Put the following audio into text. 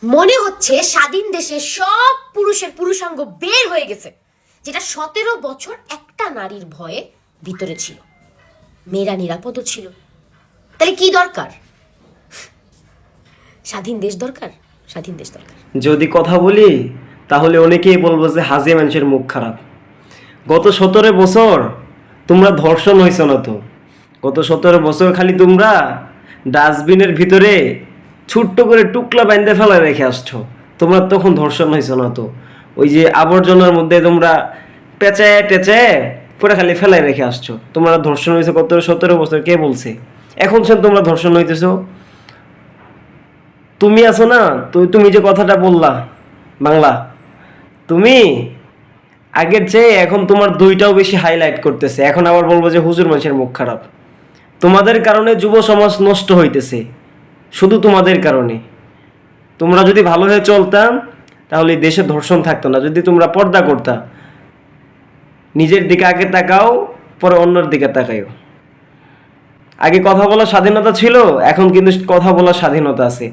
মনে হচ্ছে স্বাধীন দেশে সব পুরুষের পুরুষাঙ্গ বের হয়ে গেছে, যেটা 17 বছর একটা নারীর ভয়ে ভিতরে ছিল। মেয়েরা নিরাপদও ছিল। তাহলে কি দরকার? স্বাধীন দেশ দরকার, স্বাধীন দেশ দরকার। যদি কথা বলি তাহলে অনেকেই বলবো যে হাজিয়া মানুষের মুখ খারাপ। গত 17 বছর তোমরা ধর্ষণ হয়েছ না তো? গত 17 বছর খালি তোমরা ডাস্টবিনের ভিতরে ছোট্ট করে টুকলা বাইন্দে ফেলা রেখে আসছো। তোমরা তখন ধর্ষণ হয়েছ না তো? ওই যে আবর্জনার মধ্যে তোমরা পেঁচায় টেচায় পুরো খালি ফেলাই রেখে আসছো। তোমরা ধর্ষণ হয়েছে গত 17 বছর, কে বলছে? এখন সে তোমরা ধর্ষণ হইতেছো। তুমি আছো না, তুমি যে কথাটা বললা বাংলা, তুমি আগের চেয়ে এখন তোমার দুইটাও বেশি হাইলাইট করতেছে। এখন আবার বলবো যে হুজুর মানুষের মুখ খারাপ। তোমাদের কারণে যুব সমাজ নষ্ট হইতেছে, শুধু তোমাদের কারণে। তোমরা যদি ভালো হয়ে চলতাম তাহলে দেশে ধর্ষণ থাকতো না। যদি তোমরা পর্দা করতা, নিজের দিকে আগে তাকাও, পরে অন্যের দিকে তাকাইও। আগে কথা বলার স্বাধীনতা ছিল, এখন কিন্তু কথা বলার স্বাধীনতা আছে।